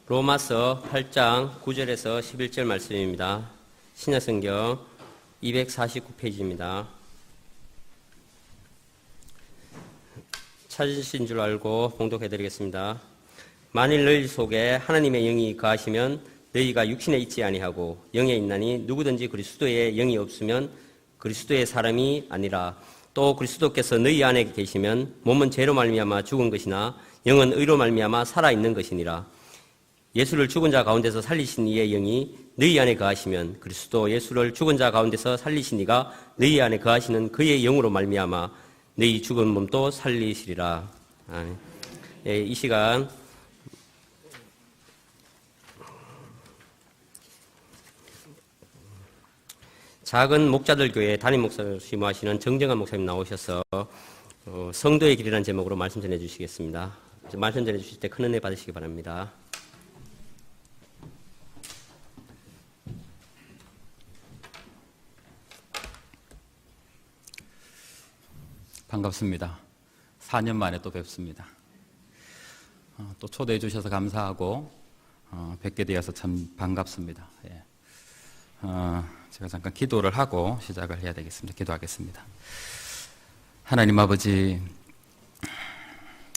로마서 8장 9절에서 11절 말씀입니다. 신약성경 249페이지입니다. 찾으신 줄 알고 봉독해드리겠습니다. 만일 너희 속에 하나님의 영이 거하시면 너희가 육신에 있지 아니하고 영에 있나니 누구든지 그리스도의 영이 없으면 그리스도의 사람이 아니라. 또 그리스도께서 너희 안에 계시면 몸은 죄로 말미암아 죽은 것이나 영은 의로 말미암아 살아있는 것이니라. 예수를 죽은 자 가운데서 살리신 이의 영이 너희 안에 거하시면 그리스도 예수를 죽은 자 가운데서 살리신 이가 너희 안에 거하시는 그의 영으로 말미암아 너희 죽은 몸도 살리시리라. 이 시간 작은 목자들 교회 담임 목사님 하시는 정정한 목사님 나오셔서 성도의 길이라는 제목으로 말씀 전해 주시겠습니다. 말씀 전해 주실 때 큰 은혜 받으시기 바랍니다. 반갑습니다. 4년 만에 또 뵙습니다. 또 초대해 주셔서 감사하고 뵙게 되어서 참 반갑습니다. 제가 잠깐 기도를 하고 시작을 해야 되겠습니다. 기도하겠습니다. 하나님 아버지,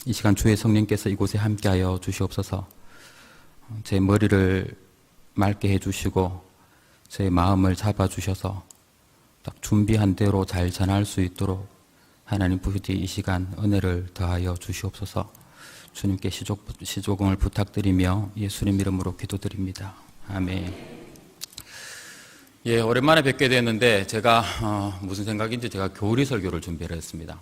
이 시간 주의 성령께서 이곳에 함께하여 주시옵소서. 제 머리를 맑게 해주시고 제 마음을 잡아주셔서 딱 준비한 대로 잘 전할 수 있도록 하나님 부디 이 시간 은혜를 더하여 주시옵소서. 주님께 시조공을 부탁드리며 예수님 이름으로 기도드립니다. 아멘. 오랜만에 뵙게 됐는데 제가 무슨 생각인지 제가 교리 설교를 준비를 했습니다.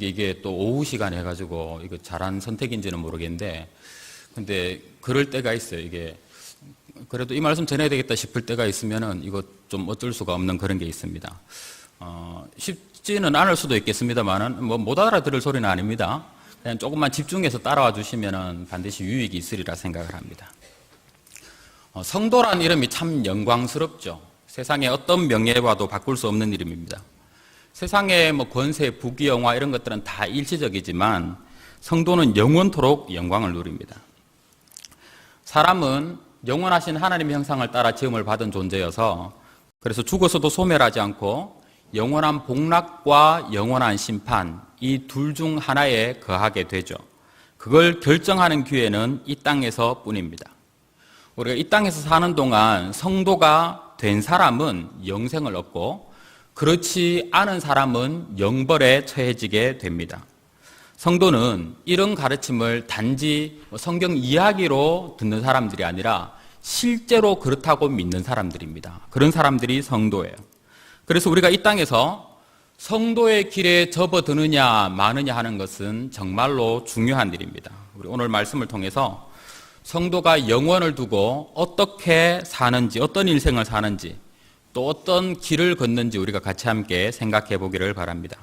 이게 또 오후 시간에 해가지고 이거 잘한 선택인지는 모르겠는데, 근데 그럴 때가 있어요. 이게 그래도 이 말씀 전해야 되겠다 싶을 때가 있으면은 이거 좀 어쩔 수가 없는 그런 게 있습니다. 쉽지는 않을 수도 있겠습니다만은 못 알아들을 소리는 아닙니다. 그냥 조금만 집중해서 따라와 주시면은 반드시 유익이 있으리라 생각을 합니다. 성도란 이름이 참 영광스럽죠. 세상에 어떤 명예와도 바꿀 수 없는 이름입니다. 세상의 권세, 부귀영화 이런 것들은 다 일시적이지만 성도는 영원토록 영광을 누립니다. 사람은 영원하신 하나님의 형상을 따라 지음을 받은 존재여서 그래서 죽어서도 소멸하지 않고 영원한 복락과 영원한 심판, 이 둘 중 하나에 거하게 되죠. 그걸 결정하는 기회는 이 땅에서 뿐입니다. 우리가 이 땅에서 사는 동안 성도가 된 사람은 영생을 얻고 그렇지 않은 사람은 영벌에 처해지게 됩니다. 성도는 이런 가르침을 단지 성경 이야기로 듣는 사람들이 아니라 실제로 그렇다고 믿는 사람들입니다. 그런 사람들이 성도예요. 그래서 우리가 이 땅에서 성도의 길에 접어드느냐 마느냐 하는 것은 정말로 중요한 일입니다. 우리 오늘 말씀을 통해서 성도가 영원을 두고 어떻게 사는지, 어떤 일생을 사는지, 또 어떤 길을 걷는지 우리가 같이 함께 생각해 보기를 바랍니다.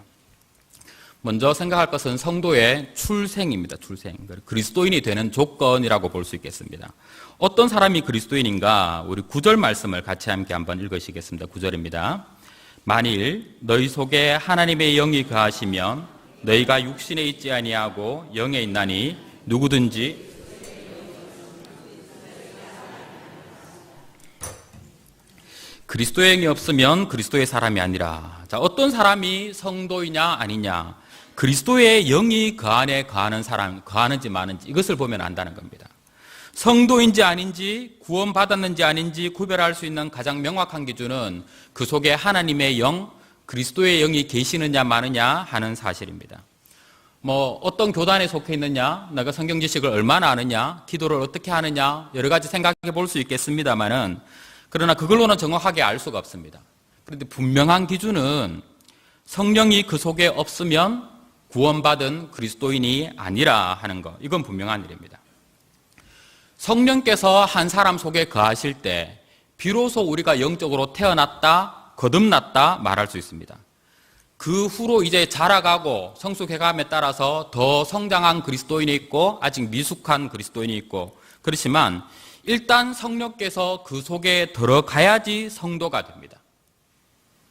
먼저 생각할 것은 성도의 출생입니다. 출생. 그리스도인이 되는 조건이라고 볼 수 있겠습니다. 어떤 사람이 그리스도인인가? 우리 9절 말씀을 같이 함께 한번 읽으시겠습니다. 9절입니다. 만일 너희 속에 하나님의 영이 거하시면 너희가 육신에 있지 아니하고 영에 있나니 누구든지 그리스도의 영이 없으면 그리스도의 사람이 아니라. 자, 어떤 사람이 성도이냐 아니냐, 그리스도의 영이 그 안에 거하는 사람, 거하는지 마는지 이것을 보면 안다는 겁니다. 성도인지 아닌지, 구원받았는지 아닌지 구별할 수 있는 가장 명확한 기준은 그 속에 하나님의 영, 그리스도의 영이 계시느냐 마느냐 하는 사실입니다. 어떤 교단에 속해 있느냐, 내가 성경 지식을 얼마나 아느냐, 기도를 어떻게 하느냐, 여러 가지 생각해 볼 수 있겠습니다만은, 그러나 그걸로는 정확하게 알 수가 없습니다. 그런데 분명한 기준은 성령이 그 속에 없으면 구원받은 그리스도인이 아니라 하는 것, 이건 분명한 일입니다. 성령께서 한 사람 속에 거하실 때 비로소 우리가 영적으로 태어났다, 거듭났다 말할 수 있습니다. 그 후로 이제 자라가고 성숙해감에 따라서 더 성장한 그리스도인이 있고 아직 미숙한 그리스도인이 있고, 그렇지만 일단 성령께서 그 속에 들어가야지 성도가 됩니다.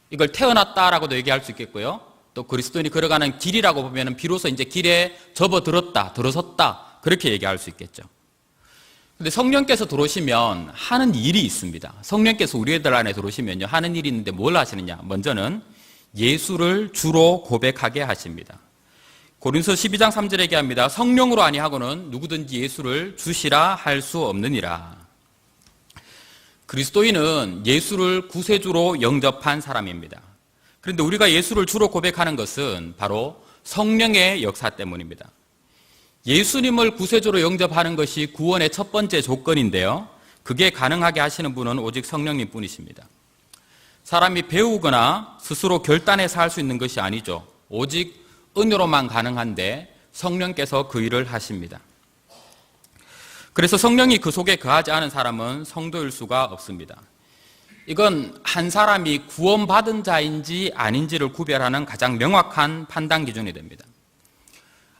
이걸 태어났다라고도 얘기할 수 있겠고요. 또 그리스도인이 걸어가는 길이라고 보면 비로소 이제 길에 접어들었다, 들어섰다, 그렇게 얘기할 수 있겠죠. 근데 성령께서 들어오시면 하는 일이 있습니다. 성령께서 우리들 안에 들어오시면요, 하는 일이 있는데 뭘 하시느냐? 먼저는 예수를 주로 고백하게 하십니다. 고린서 12장 3절에 얘기합니다. 성령으로 아니하고는 누구든지 예수를 주시라 할 수 없느니라. 그리스도인은 예수를 구세주로 영접한 사람입니다. 그런데 우리가 예수를 주로 고백하는 것은 바로 성령의 역사 때문입니다. 예수님을 구세주로 영접하는 것이 구원의 첫 번째 조건인데요, 그게 가능하게 하시는 분은 오직 성령님 뿐이십니다. 사람이 배우거나 스스로 결단해서 할 수 있는 것이 아니죠. 오직 은혜로만 가능한데 성령께서 그 일을 하십니다. 그래서 성령이 그 속에 거하지 않은 사람은 성도일 수가 없습니다. 이건 한 사람이 구원받은 자인지 아닌지를 구별하는 가장 명확한 판단 기준이 됩니다.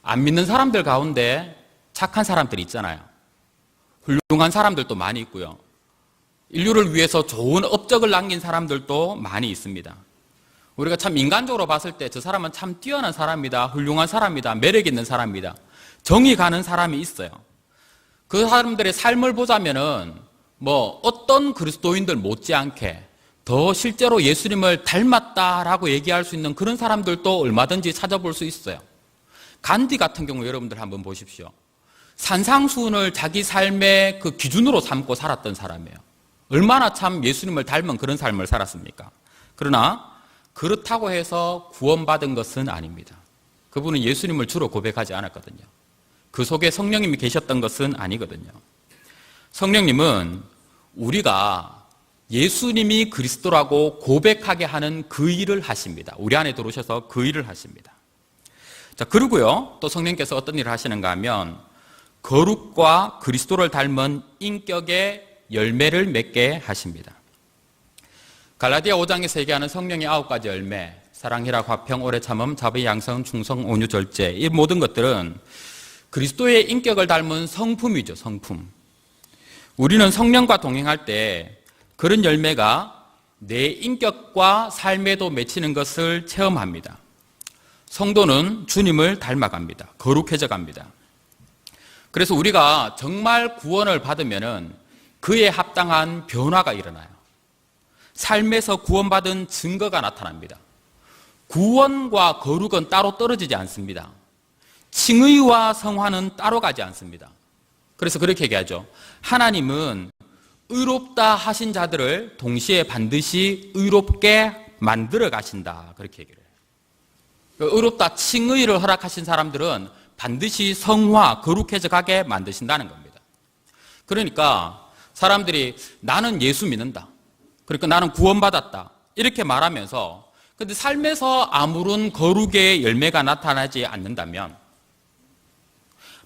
안 믿는 사람들 가운데 착한 사람들이 있잖아요. 훌륭한 사람들도 많이 있고요. 인류를 위해서 좋은 업적을 남긴 사람들도 많이 있습니다. 우리가 참 인간적으로 봤을 때 저 사람은 참 뛰어난 사람이다, 훌륭한 사람이다, 매력 있는 사람이다, 정이 가는 사람이 있어요. 그 사람들의 삶을 보자면은 어떤 그리스도인들 못지않게 더 실제로 예수님을 닮았다라고 얘기할 수 있는 그런 사람들도 얼마든지 찾아볼 수 있어요. 간디 같은 경우 여러분들 한번 보십시오. 산상수훈을 자기 삶의 그 기준으로 삼고 살았던 사람이에요. 얼마나 참 예수님을 닮은 그런 삶을 살았습니까? 그러나 그렇다고 해서 구원받은 것은 아닙니다. 그분은 예수님을 주로 고백하지 않았거든요. 그 속에 성령님이 계셨던 것은 아니거든요. 성령님은 우리가 예수님이 그리스도라고 고백하게 하는 그 일을 하십니다. 우리 안에 들어오셔서 그 일을 하십니다. 자, 그리고요, 또 성령께서 어떤 일을 하시는가 하면 거룩과 그리스도를 닮은 인격의 열매를 맺게 하십니다. 갈라디아 5장에서 얘기하는 성령의 9가지 열매, 사랑, 희락, 화평, 오래 참음, 자비, 양성, 충성, 온유, 절제, 이 모든 것들은 그리스도의 인격을 닮은 성품이죠. 성품. 우리는 성령과 동행할 때 그런 열매가 내 인격과 삶에도 맺히는 것을 체험합니다. 성도는 주님을 닮아갑니다. 거룩해져 갑니다. 그래서 우리가 정말 구원을 받으면은 그에 합당한 변화가 일어나요. 삶에서 구원받은 증거가 나타납니다. 구원과 거룩은 따로 떨어지지 않습니다. 칭의와 성화는 따로 가지 않습니다. 그래서 그렇게 얘기하죠. 하나님은 의롭다 하신 자들을 동시에 반드시 의롭게 만들어 가신다. 그렇게 얘기를 해요. 의롭다 칭의를 허락하신 사람들은 반드시 성화, 거룩해져 가게 만드신다는 겁니다. 그러니까 사람들이 나는 예수 믿는다, 그러니까 나는 구원받았다, 이렇게 말하면서 근데 삶에서 아무런 거룩의 열매가 나타나지 않는다면,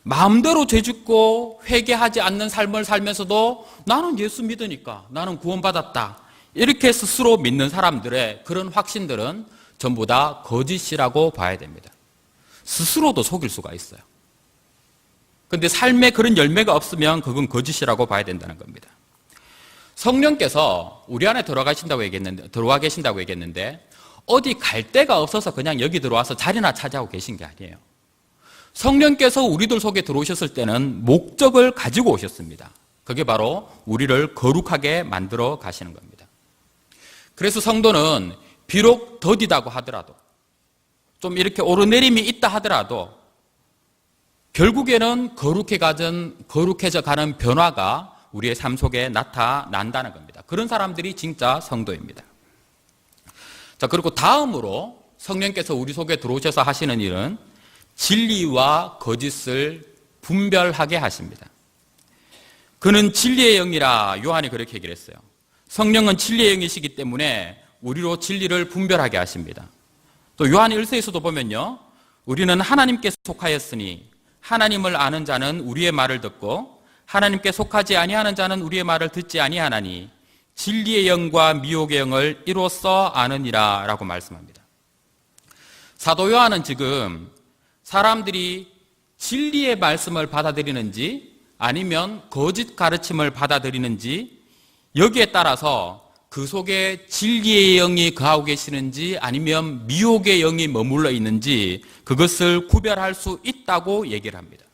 마음대로 죄짓고 회개하지 않는 삶을 살면서도 나는 예수 믿으니까 나는 구원받았다, 이렇게 스스로 믿는 사람들의 그런 확신들은 전부 다 거짓이라고 봐야 됩니다. 스스로도 속일 수가 있어요. 그런데 삶에 그런 열매가 없으면 그건 거짓이라고 봐야 된다는 겁니다. 성령께서 우리 안에 들어와 계신다고 얘기했는데 어디 갈 데가 없어서 그냥 여기 들어와서 자리나 차지하고 계신 게 아니에요. 성령께서 우리들 속에 들어오셨을 때는 목적을 가지고 오셨습니다. 그게 바로 우리를 거룩하게 만들어 가시는 겁니다. 그래서 성도는 비록 더디다고 하더라도, 좀 이렇게 오르내림이 있다 하더라도 결국에는 거룩해져 가는 변화가 우리의 삶 속에 나타난다는 겁니다. 그런 사람들이 진짜 성도입니다. 자, 그리고 다음으로 성령께서 우리 속에 들어오셔서 하시는 일은 진리와 거짓을 분별하게 하십니다. 그는 진리의 영이라 요한이 그렇게 얘기를 했어요. 성령은 진리의 영이시기 때문에 우리로 진리를 분별하게 하십니다. 또 요한 1서에서도 보면요, 우리는 하나님께 속하였으니 하나님을 아는 자는 우리의 말을 듣고 하나님께 속하지 아니하는 자는 우리의 말을 듣지 아니하나니 진리의 영과 미혹의 영을 이로써 아느니라 라고 말씀합니다. 사도 요한은 지금 사람들이 진리의 말씀을 받아들이는지 아니면 거짓 가르침을 받아들이는지 여기에 따라서 그 속에 진리의 영이 거하고 계시는지 아니면 미혹의 영이 머물러 있는지 그것을 구별할 수 있다고 얘기를 합니다.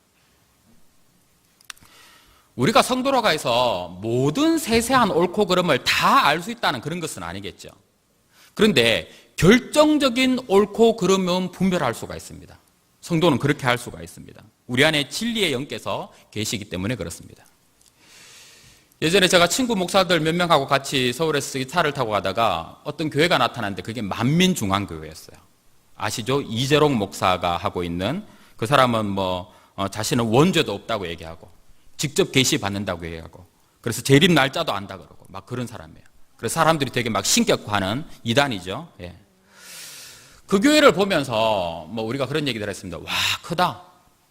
우리가 성도라고 해서 모든 세세한 옳고 그름을 다 알 수 있다는 그런 것은 아니겠죠. 그런데 결정적인 옳고 그름은 분별할 수가 있습니다. 성도는 그렇게 할 수가 있습니다. 우리 안에 진리의 영께서 계시기 때문에 그렇습니다. 예전에 제가 친구 목사들 몇 명하고 같이 서울에서 차를 타고 가다가 어떤 교회가 나타났는데 그게 만민중앙교회였어요. 아시죠? 이재롱 목사가 하고 있는, 그 사람은 자신은 원죄도 없다고 얘기하고 직접 계시 받는다고 얘기하고 그래서 재림 날짜도 안다 그러고 막 그런 사람이에요. 그래서 사람들이 되게 막 신격화하는 이단이죠. 예. 그 교회를 보면서 우리가 그런 얘기들 했습니다. 와, 크다.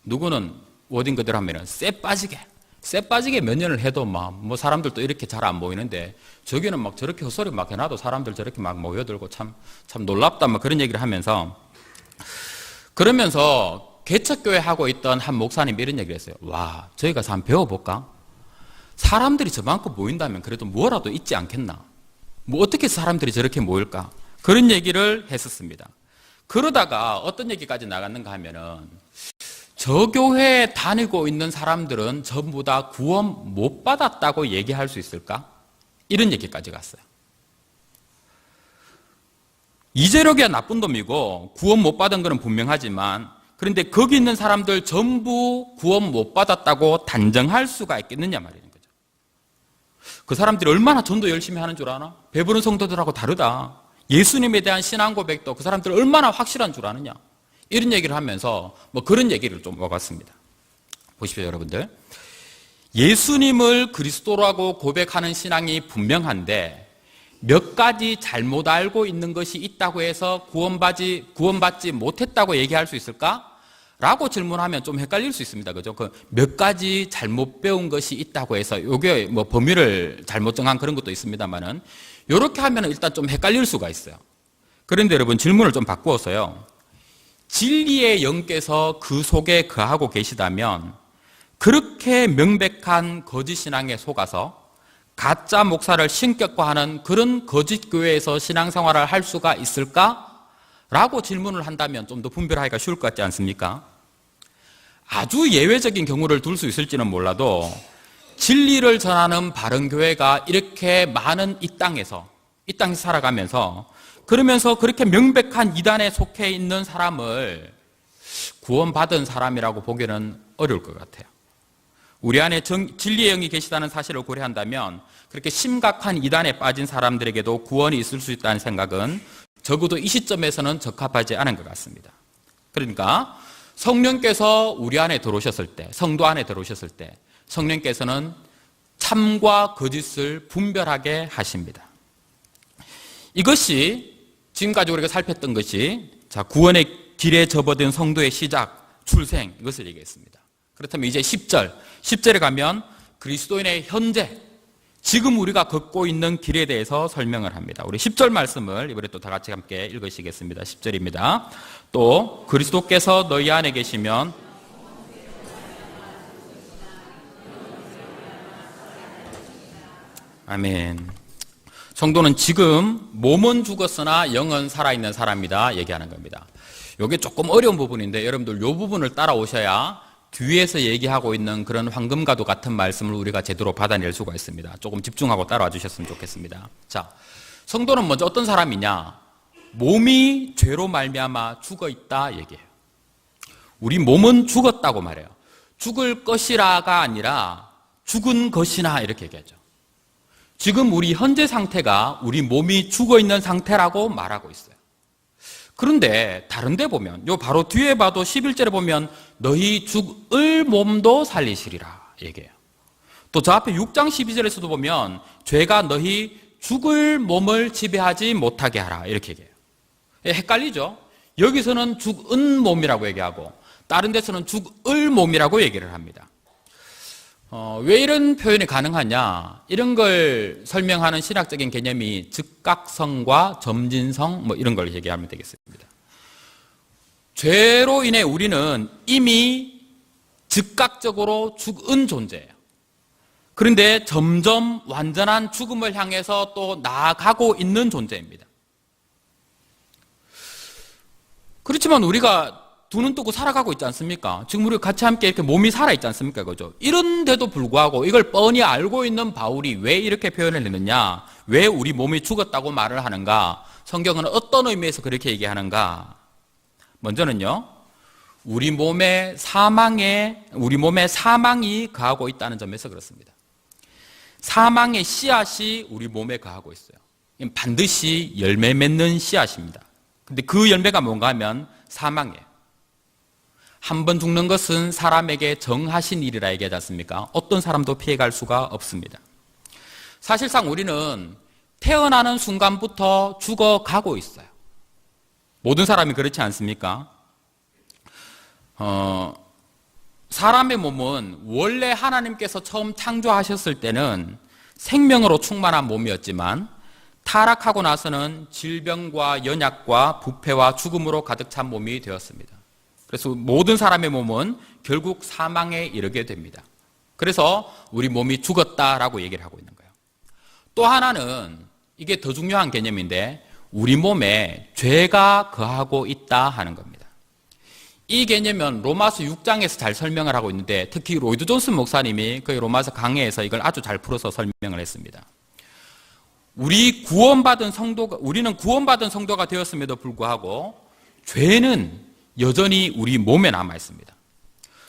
누구는 워딩 그대로 하면은 쎄 빠지게 몇 년을 해도 사람들도 이렇게 잘 안 모이는데 저기는 막 저렇게 헛소리 막 해놔도 사람들 저렇게 막 모여들고 참 놀랍다 그런 얘기를 하면서, 그러면서 개척교회 하고 있던 한 목사님이 이런 얘기를 했어요. 와, 저희 가서 한번 배워볼까? 사람들이 저만큼 모인다면 그래도 뭐라도 있지 않겠나? 어떻게 사람들이 저렇게 모일까? 그런 얘기를 했었습니다. 그러다가 어떤 얘기까지 나갔는가 하면은, 저 교회에 다니고 있는 사람들은 전부 다 구원 못 받았다고 얘기할 수 있을까? 이런 얘기까지 갔어요. 이재력이야 나쁜 놈이고 구원 못 받은 거는 분명하지만, 그런데 거기 있는 사람들 전부 구원 못 받았다고 단정할 수가 있겠느냐 말이는 거죠. 그 사람들이 얼마나 전도 열심히 하는 줄 아나? 배부른 성도들하고 다르다. 예수님에 대한 신앙 고백도 그 사람들 얼마나 확실한 줄 아느냐? 이런 얘기를 하면서 그런 얘기를 좀 먹었습니다. 보십시오, 여러분들. 예수님을 그리스도라고 고백하는 신앙이 분명한데 몇 가지 잘못 알고 있는 것이 있다고 해서 구원받지 못했다고 얘기할 수 있을까? 라고 질문하면 좀 헷갈릴 수 있습니다. 그죠? 몇 가지 잘못 배운 것이 있다고 해서 요게 범위를 잘못 정한 그런 것도 있습니다만은, 요렇게 하면 일단 좀 헷갈릴 수가 있어요. 그런데 여러분, 질문을 좀 바꾸어서요. 진리의 영께서 그 속에 거하고 계시다면 그렇게 명백한 거짓 신앙에 속아서 가짜 목사를 신격화하는 그런 거짓 교회에서 신앙생활을 할 수가 있을까? 라고 질문을 한다면 좀 더 분별하기가 쉬울 것 같지 않습니까? 아주 예외적인 경우를 둘 수 있을지는 몰라도 진리를 전하는 바른 교회가 이렇게 많은 이 땅에서 살아가면서, 그러면서 그렇게 명백한 이단에 속해 있는 사람을 구원받은 사람이라고 보기는 어려울 것 같아요. 우리 안에 진리의 영이 계시다는 사실을 고려한다면 그렇게 심각한 이단에 빠진 사람들에게도 구원이 있을 수 있다는 생각은 적어도 이 시점에서는 적합하지 않은 것 같습니다. 그러니까 성령께서 우리 안에 들어오셨을 때, 성도 안에 들어오셨을 때 성령께서는 참과 거짓을 분별하게 하십니다. 이것이 지금까지 우리가 살폈던 것이 구원의 길에 접어든 성도의 시작, 출생, 이것을 얘기했습니다. 그렇다면 이제 10절에 가면 그리스도인의 현재, 지금 우리가 걷고 있는 길에 대해서 설명을 합니다. 우리 10절 말씀을 이번에 또 다 같이 함께 읽으시겠습니다. 10절입니다. 또 그리스도께서 너희 안에 계시면 아멘. 성도는 지금 몸은 죽었으나 영은 살아있는 사람이다 얘기하는 겁니다. 이게 조금 어려운 부분인데 여러분들 이 부분을 따라오셔야 뒤에서 얘기하고 있는 그런 황금과도 같은 말씀을 우리가 제대로 받아낼 수가 있습니다. 조금 집중하고 따라와 주셨으면 좋겠습니다. 자, 성도는 먼저 어떤 사람이냐? 몸이 죄로 말미암아 죽어있다 얘기해요. 우리 몸은 죽었다고 말해요. 죽을 것이라가 아니라 죽은 것이나 이렇게 얘기하죠. 지금 우리 현재 상태가 우리 몸이 죽어있는 상태라고 말하고 있어요. 그런데 다른 데 보면, 요 바로 뒤에 봐도 11절에 보면 너희 죽을 몸도 살리시리라 얘기해요. 또 저 앞에 6장 12절에서도 보면 죄가 너희 죽을 몸을 지배하지 못하게 하라 이렇게 얘기해요. 헷갈리죠? 여기서는 죽은 몸이라고 얘기하고 다른 데서는 죽을 몸이라고 얘기를 합니다. 왜 이런 표현이 가능하냐? 이런 걸 설명하는 신학적인 개념이 즉각성과 점진성 이런 걸 얘기하면 되겠습니다. 죄로 인해 우리는 이미 즉각적으로 죽은 존재예요. 그런데 점점 완전한 죽음을 향해서 또 나아가고 있는 존재입니다. 그렇지만 우리가 두 눈 뜨고 살아가고 있지 않습니까? 지금 우리가 같이 함께 이렇게 몸이 살아있지 않습니까? 그죠? 이런데도 불구하고 이걸 뻔히 알고 있는 바울이 왜 이렇게 표현을 했느냐? 왜 우리 몸이 죽었다고 말을 하는가? 성경은 어떤 의미에서 그렇게 얘기하는가? 먼저는요, 우리 몸에 사망이 거하고 있다는 점에서 그렇습니다. 사망의 씨앗이 우리 몸에 거하고 있어요. 반드시 열매 맺는 씨앗입니다. 근데 그 열매가 뭔가 하면 사망이에요. 한 번 죽는 것은 사람에게 정하신 일이라 얘기하지 않습니까? 어떤 사람도 피해갈 수가 없습니다. 사실상 우리는 태어나는 순간부터 죽어가고 있어요. 모든 사람이 그렇지 않습니까? 사람의 몸은 원래 하나님께서 처음 창조하셨을 때는 생명으로 충만한 몸이었지만 타락하고 나서는 질병과 연약과 부패와 죽음으로 가득 찬 몸이 되었습니다. 그래서 모든 사람의 몸은 결국 사망에 이르게 됩니다. 그래서 우리 몸이 죽었다라고 얘기를 하고 있는 거예요. 또 하나는 이게 더 중요한 개념인데 우리 몸에 죄가 거하고 있다 하는 겁니다. 이 개념은 로마서 6장에서 잘 설명을 하고 있는데 특히 로이드 존슨 목사님이 그 로마서 강해에서 이걸 아주 잘 풀어서 설명을 했습니다. 우리는 구원받은 성도가 되었음에도 불구하고 죄는 여전히 우리 몸에 남아 있습니다.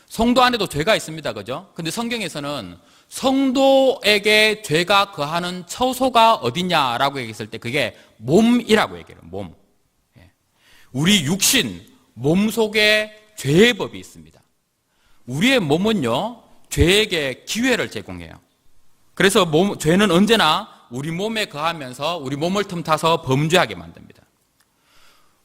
성도 안에도 죄가 있습니다. 그죠? 근데 성경에서는 성도에게 죄가 거하는 처소가 어디냐라고 얘기했을 때 그게 몸이라고 얘기해요. 몸. 우리 육신, 몸 속에 죄의 법이 있습니다. 우리의 몸은요, 죄에게 기회를 제공해요. 그래서 죄는 언제나 우리 몸에 거하면서 우리 몸을 틈타서 범죄하게 만듭니다.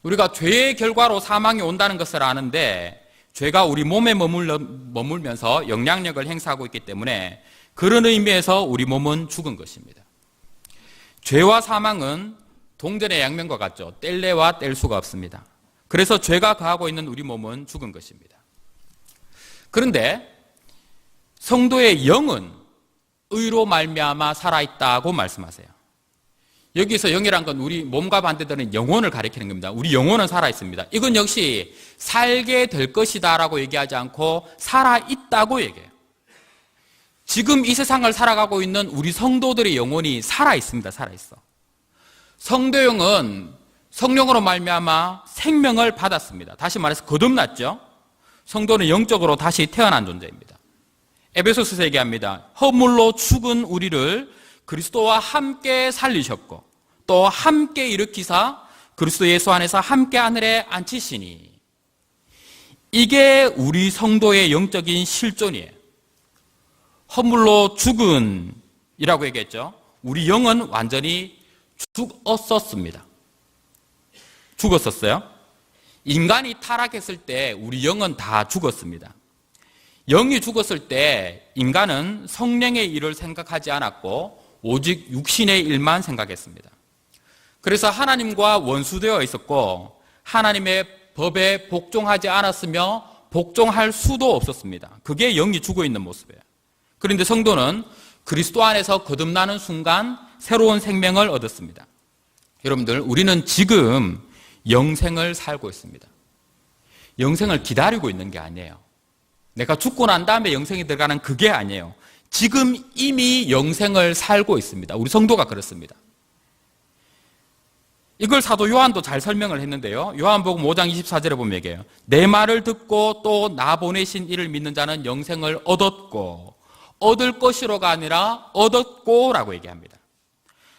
우리가 죄의 결과로 사망이 온다는 것을 아는데 죄가 우리 몸에 머물면서 영향력을 행사하고 있기 때문에 그런 의미에서 우리 몸은 죽은 것입니다. 죄와 사망은 동전의 양면과 같죠. 뗄래와 뗄 수가 없습니다. 그래서 죄가 거하고 있는 우리 몸은 죽은 것입니다. 그런데 성도의 영은 의로 말미암아 살아있다고 말씀하세요. 여기서 영이란 건 우리 몸과 반대되는 영혼을 가리키는 겁니다. 우리 영혼은 살아있습니다. 이건 역시 살게 될 것이다 라고 얘기하지 않고 살아있다고 얘기해요. 지금 이 세상을 살아가고 있는 우리 성도들의 영혼이 살아있습니다. 살아있어. 성도영은 성령으로 말미암아 생명을 받았습니다. 다시 말해서 거듭났죠. 성도는 영적으로 다시 태어난 존재입니다. 에베소서에서 얘기합니다. 허물로 죽은 우리를 그리스도와 함께 살리셨고 또 함께 일으키사 그리스도 예수 안에서 함께 하늘에 앉히시니 이게 우리 성도의 영적인 실존이에요. 허물로 죽은 이라고 얘기했죠. 우리 영은 완전히 죽었었습니다. 죽었었어요. 인간이 타락했을 때 우리 영은 다 죽었습니다. 영이 죽었을 때 인간은 성령의 일을 생각하지 않았고 오직 육신의 일만 생각했습니다. 그래서 하나님과 원수되어 있었고 하나님의 법에 복종하지 않았으며 복종할 수도 없었습니다. 그게 영이 죽어 있는 모습이에요. 그런데 성도는 그리스도 안에서 거듭나는 순간 새로운 생명을 얻었습니다. 여러분들, 우리는 지금 영생을 살고 있습니다. 영생을 기다리고 있는 게 아니에요. 내가 죽고 난 다음에 영생이 들어가는 그게 아니에요. 지금 이미 영생을 살고 있습니다. 우리 성도가 그렇습니다. 이걸 사도 요한도 잘 설명을 했는데요. 요한복음 5장 24절에 보면 얘기해요. 내 말을 듣고 또 나 보내신 이를 믿는 자는 영생을 얻었고 얻을 것이로가 아니라 얻었고라고 얘기합니다.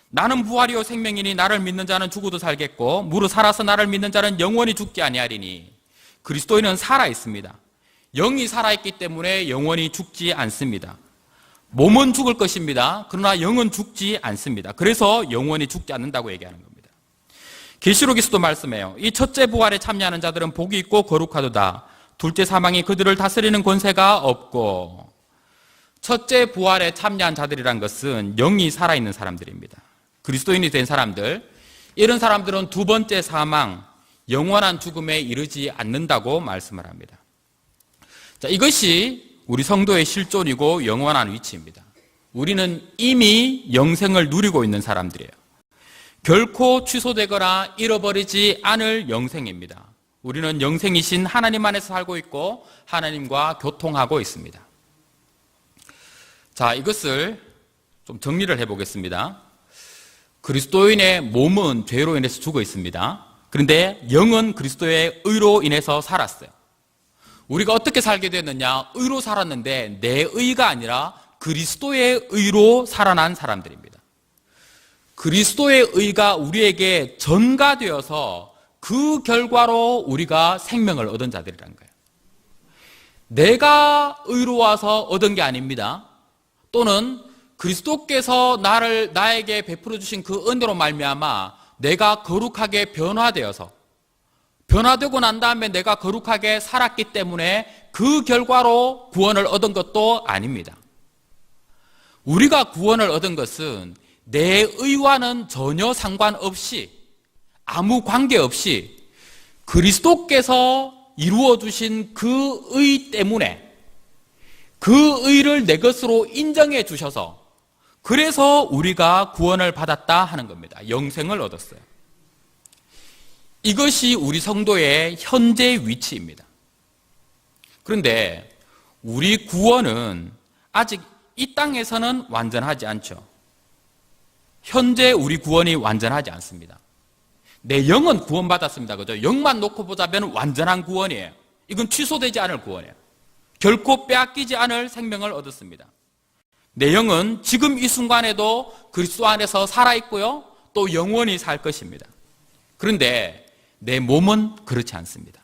나는 부활이요 생명이니 나를 믿는 자는 죽어도 살겠고 무릇 살아서 나를 믿는 자는 영원히 죽지 아니하리니 그리스도인은 살아 있습니다. 영이 살아있기 때문에 영원히 죽지 않습니다. 몸은 죽을 것입니다. 그러나 영은 죽지 않습니다. 그래서 영원히 죽지 않는다고 얘기하는 겁니다. 계시록에서도 말씀해요. 이 첫째 부활에 참여하는 자들은 복이 있고 거룩하도다. 둘째 사망이 그들을 다스리는 권세가 없고. 첫째 부활에 참여한 자들이란 것은 영이 살아있는 사람들입니다. 그리스도인이 된 사람들, 이런 사람들은 두 번째 사망, 영원한 죽음에 이르지 않는다고 말씀을 합니다. 자, 이것이 우리 성도의 실존이고 영원한 위치입니다. 우리는 이미 영생을 누리고 있는 사람들이에요. 결코 취소되거나 잃어버리지 않을 영생입니다. 우리는 영생이신 하나님 안에서 살고 있고 하나님과 교통하고 있습니다. 자, 이것을 좀 정리를 해보겠습니다. 그리스도인의 몸은 죄로 인해서 죽어 있습니다. 그런데 영은 그리스도의 의로 인해서 살았어요. 우리가 어떻게 살게 됐느냐? 의로 살았는데 내 의가 아니라 그리스도의 의로 살아난 사람들입니다. 그리스도의 의가 우리에게 전가되어서 그 결과로 우리가 생명을 얻은 자들이라는 거예요. 내가 의로워서 얻은 게 아닙니다. 또는 그리스도께서 나에게 베풀어 주신 그 은혜로 말미암아 내가 거룩하게 변화되고 난 다음에 내가 거룩하게 살았기 때문에 그 결과로 구원을 얻은 것도 아닙니다. 우리가 구원을 얻은 것은 내 의와는 전혀 상관없이, 아무 관계없이 그리스도께서 이루어 주신 그 의 때문에 그 의를 내 것으로 인정해 주셔서 그래서 우리가 구원을 받았다 하는 겁니다. 영생을 얻었어요. 이것이 우리 성도의 현재 위치입니다. 그런데 우리 구원은 아직 이 땅에서는 완전하지 않죠. 현재 우리 구원이 완전하지 않습니다. 내 영은 구원받았습니다. 그죠? 영만 놓고 보자면 완전한 구원이에요. 이건 취소되지 않을 구원이에요. 결코 빼앗기지 않을 생명을 얻었습니다. 내 영은 지금 이 순간에도 그리스도 안에서 살아있고요. 또 영원히 살 것입니다. 그런데 내 몸은 그렇지 않습니다.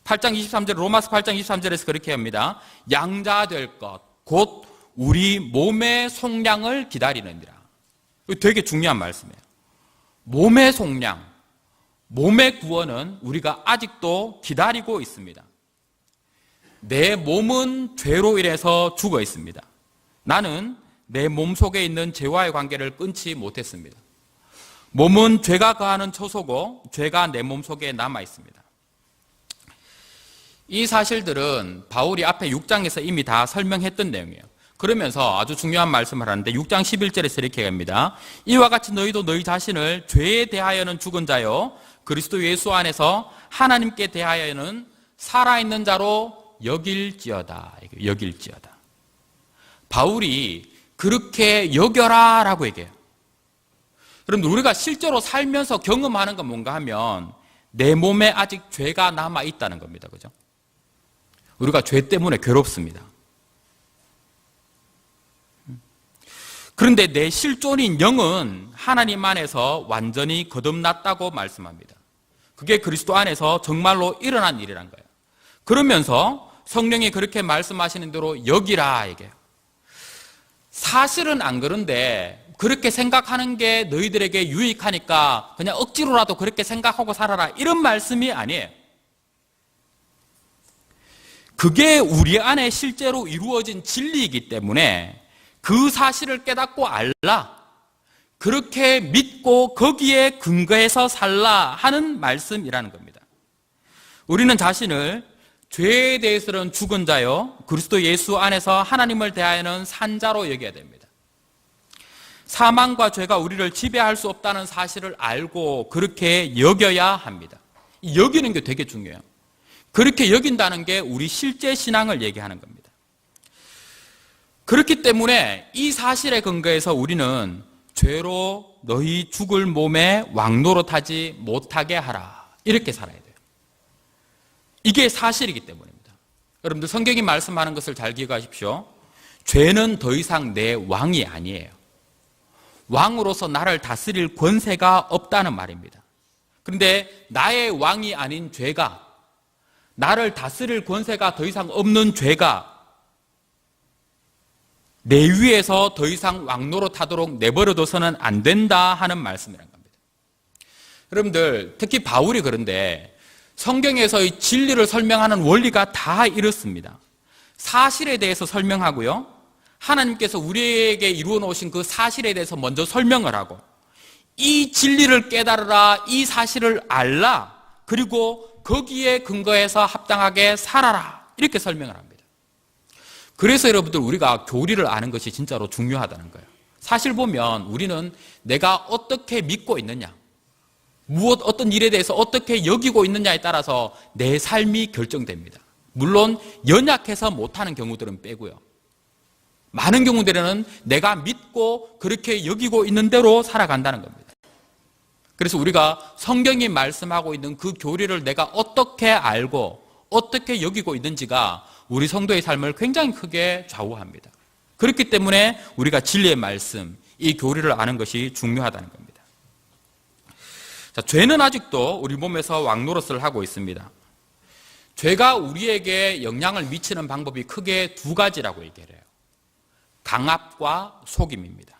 8장 23절, 로마서 8장 23절에서 그렇게 합니다. 양자될 것, 곧 우리 몸의 속량을 기다리느니라. 이거 되게 중요한 말씀이에요. 몸의 속량, 몸의 구원은 우리가 아직도 기다리고 있습니다. 내 몸은 죄로 인해서 죽어 있습니다. 나는 내 몸 속에 있는 죄와의 관계를 끊지 못했습니다. 몸은 죄가 거하는 처소고 죄가 내 몸 속에 남아 있습니다. 이 사실들은 바울이 앞에 6장에서 이미 다 설명했던 내용이에요. 그러면서 아주 중요한 말씀을 하는데 6장 11절에서 이렇게 합니다. 이와 같이 너희도 너희 자신을 죄에 대하여는 죽은 자요 그리스도 예수 안에서 하나님께 대하여는 살아있는 자로 여길지어다. 여길지어다. 바울이 그렇게 여겨라 라고 얘기해요. 여러분들 우리가 실제로 살면서 경험하는 건 뭔가 하면 내 몸에 아직 죄가 남아 있다는 겁니다. 그죠? 우리가 죄 때문에 괴롭습니다. 그런데 내 실존인 영은 하나님 안에서 완전히 거듭났다고 말씀합니다. 그게 그리스도 안에서 정말로 일어난 일이란 거예요. 그러면서 성령이 그렇게 말씀하시는 대로 여기라 얘기해요. 사실은 안 그런데 그렇게 생각하는 게 너희들에게 유익하니까 그냥 억지로라도 그렇게 생각하고 살아라 이런 말씀이 아니에요. 그게 우리 안에 실제로 이루어진 진리이기 때문에 그 사실을 깨닫고 알라, 그렇게 믿고 거기에 근거해서 살라 하는 말씀이라는 겁니다. 우리는 자신을 죄에 대해서는 죽은 자요 그리스도 예수 안에서 하나님을 대하여는 산 자로 여겨야 됩니다. 사망과 죄가 우리를 지배할 수 없다는 사실을 알고 그렇게 여겨야 합니다. 이 여기는 게 되게 중요해요. 그렇게 여긴다는 게 우리 실제 신앙을 얘기하는 겁니다. 그렇기 때문에 이 사실에 근거해서 우리는 죄로 너희 죽을 몸에 왕노릇하지 못하게 하라 이렇게 살아야 돼요. 이게 사실이기 때문입니다. 여러분들 성경이 말씀하는 것을 잘 기억하십시오. 죄는 더 이상 내 왕이 아니에요. 왕으로서 나를 다스릴 권세가 없다는 말입니다. 그런데 나의 왕이 아닌 죄가, 나를 다스릴 권세가 더 이상 없는 죄가 내 위에서 더 이상 왕노릇하도록 내버려둬서는 안 된다 하는 말씀이란 겁니다. 여러분들 특히 바울이 그런데 성경에서의 진리를 설명하는 원리가 다 이렇습니다. 사실에 대해서 설명하고요. 하나님께서 우리에게 이루어 놓으신 그 사실에 대해서 먼저 설명을 하고 이 진리를 깨달으라, 이 사실을 알라, 그리고 거기에 근거해서 합당하게 살아라 이렇게 설명을 합니다. 그래서 여러분들 우리가 교리를 아는 것이 진짜로 중요하다는 거예요. 사실 보면 우리는 내가 어떻게 믿고 있느냐, 어떤 일에 대해서 어떻게 여기고 있느냐에 따라서 내 삶이 결정됩니다. 물론 연약해서 못하는 경우들은 빼고요. 많은 경우들에는 내가 믿고 그렇게 여기고 있는 대로 살아간다는 겁니다. 그래서 우리가 성경이 말씀하고 있는 그 교리를 내가 어떻게 알고 어떻게 여기고 있는지가 우리 성도의 삶을 굉장히 크게 좌우합니다. 그렇기 때문에 우리가 진리의 말씀, 이 교리를 아는 것이 중요하다는 겁니다. 자, 죄는 아직도 우리 몸에서 왕노릇을 하고 있습니다. 죄가 우리에게 영향을 미치는 방법이 크게 두 가지라고 얘기를 해요. 강압과 속임입니다.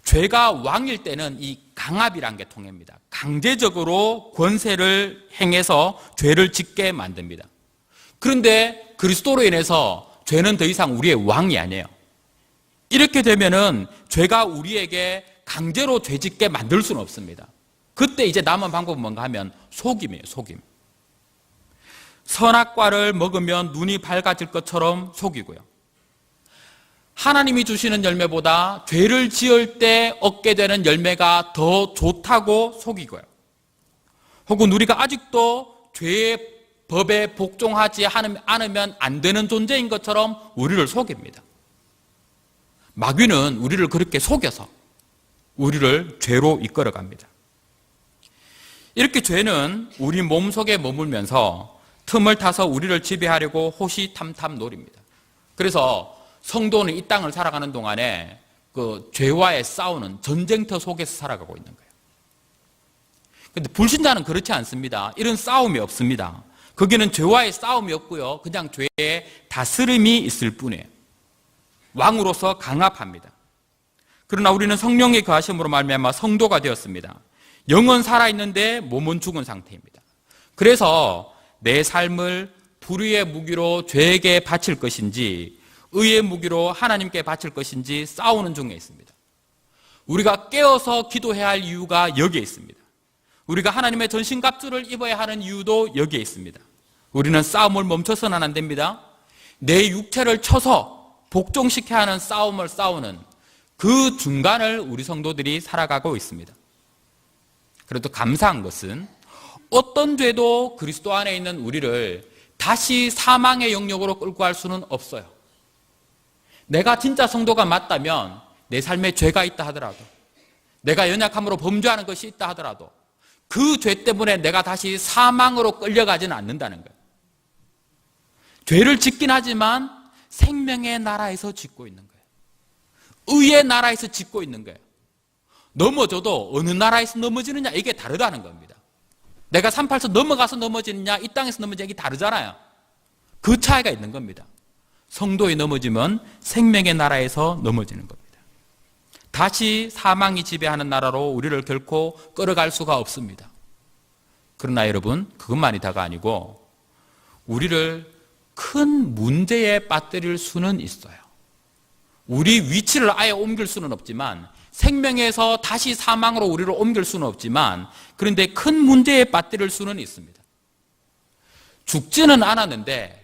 죄가 왕일 때는 이 강압이란 게 통합니다. 강제적으로 권세를 행해서 죄를 짓게 만듭니다. 그런데 그리스도로 인해서 죄는 더 이상 우리의 왕이 아니에요. 이렇게 되면은 죄가 우리에게 강제로 죄 짓게 만들 수는 없습니다. 그때 이제 남은 방법은 뭔가 하면 속임이에요, 속임. 선악과를 먹으면 눈이 밝아질 것처럼 속이고요. 하나님이 주시는 열매보다 죄를 지을 때 얻게 되는 열매가 더 좋다고 속이고요. 혹은 우리가 아직도 죄의 법에 복종하지 않으면 안 되는 존재인 것처럼 우리를 속입니다. 마귀는 우리를 그렇게 속여서 우리를 죄로 이끌어갑니다. 이렇게 죄는 우리 몸속에 머물면서 틈을 타서 우리를 지배하려고 호시탐탐 노립니다. 그래서 성도는 이 땅을 살아가는 동안에 그 죄와의 싸우는 전쟁터 속에서 살아가고 있는 거예요. 그런데 불신자는 그렇지 않습니다. 이런 싸움이 없습니다. 거기는 죄와의 싸움이 없고요. 그냥 죄의 다스림이 있을 뿐이에요. 왕으로서 강압합니다. 그러나 우리는 성령의 거하심으로 말미암아 성도가 되었습니다. 영은 살아있는데 몸은 죽은 상태입니다. 그래서 내 삶을 불의의 무기로 죄에게 바칠 것인지 의의 무기로 하나님께 바칠 것인지 싸우는 중에 있습니다. 우리가 깨어서 기도해야 할 이유가 여기에 있습니다. 우리가 하나님의 전신갑주를 입어야 하는 이유도 여기에 있습니다. 우리는 싸움을 멈춰서는 안 됩니다. 내 육체를 쳐서 복종시켜야 하는 싸움을 싸우는 그 중간을 우리 성도들이 살아가고 있습니다. 그래도 감사한 것은 어떤 죄도 그리스도 안에 있는 우리를 다시 사망의 영역으로 끌고 갈 수는 없어요. 내가 진짜 성도가 맞다면 내 삶에 죄가 있다 하더라도, 내가 연약함으로 범죄하는 것이 있다 하더라도 그 죄 때문에 내가 다시 사망으로 끌려가지는 않는다는 거예요. 죄를 짓긴 하지만 생명의 나라에서 짓고 있는 거예요. 의의 나라에서 짓고 있는 거예요. 넘어져도 어느 나라에서 넘어지느냐 이게 다르다는 겁니다. 내가 38서 넘어가서 넘어지느냐 이 땅에서 넘어지느냐 이게 다르잖아요. 그 차이가 있는 겁니다. 성도에 넘어지면 생명의 나라에서 넘어지는 겁니다. 다시 사망이 지배하는 나라로 우리를 결코 끌어갈 수가 없습니다. 그러나 여러분, 그것만이 다가 아니고 우리를 큰 문제에 빠뜨릴 수는 있어요. 우리 위치를 아예 옮길 수는 없지만, 생명에서 다시 사망으로 우리를 옮길 수는 없지만, 그런데 큰 문제에 빠뜨릴 수는 있습니다. 죽지는 않았는데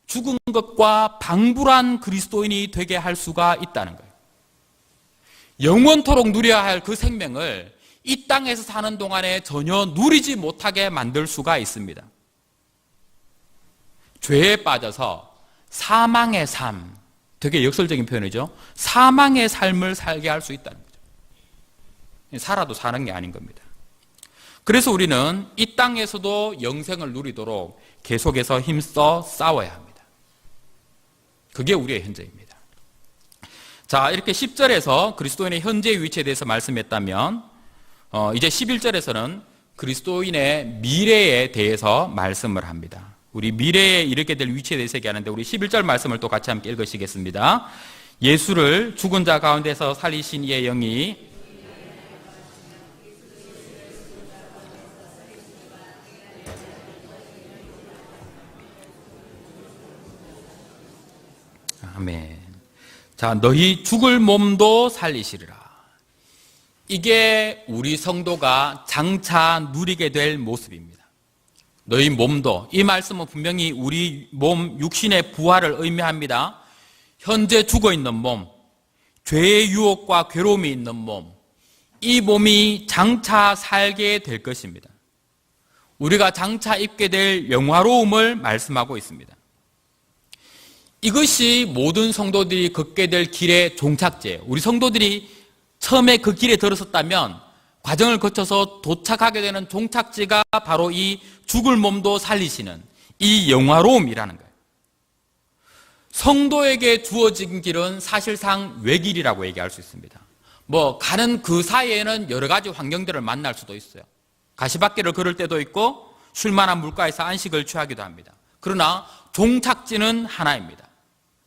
죽은 것과 방불한 그리스도인이 되게 할 수가 있다는 거예요. 영원토록 누려야 할 그 생명을 이 땅에서 사는 동안에 전혀 누리지 못하게 만들 수가 있습니다. 죄에 빠져서 사망의 삶, 되게 역설적인 표현이죠. 사망의 삶을 살게 할 수 있다는 거죠. 살아도 사는 게 아닌 겁니다. 그래서 우리는 이 땅에서도 영생을 누리도록 계속해서 힘써 싸워야 합니다. 그게 우리의 현재입니다. 자, 이렇게 10절에서 그리스도인의 현재 위치에 대해서 말씀했다면 이제 11절에서는 그리스도인의 미래에 대해서 말씀을 합니다. 우리 미래에 이르게 될 위치에 대해서 얘기하는데 우리 11절 말씀을 또 같이 함께 읽으시겠습니다. 예수를 죽은 자 가운데서 살리신 이의 영이 아멘. 자, 너희 죽을 몸도 살리시리라. 이게 우리 성도가 장차 누리게 될 모습입니다. 너희 몸도, 이 말씀은 분명히 우리 몸, 육신의 부활을 의미합니다. 현재 죽어 있는 몸, 죄의 유혹과 괴로움이 있는 몸, 이 몸이 장차 살게 될 것입니다. 우리가 장차 입게 될 영화로움을 말씀하고 있습니다. 이것이 모든 성도들이 걷게 될 길의 종착지예요. 우리 성도들이 처음에 그 길에 들어섰다면 과정을 거쳐서 도착하게 되는 종착지가 바로 이 죽을 몸도 살리시는 이 영화로움이라는 거예요. 성도에게 주어진 길은 사실상 외길이라고 얘기할 수 있습니다. 가는 그 사이에는 여러 가지 환경들을 만날 수도 있어요. 가시밭길을 걸을 때도 있고 쉴만한 물가에서 안식을 취하기도 합니다. 그러나 종착지는 하나입니다.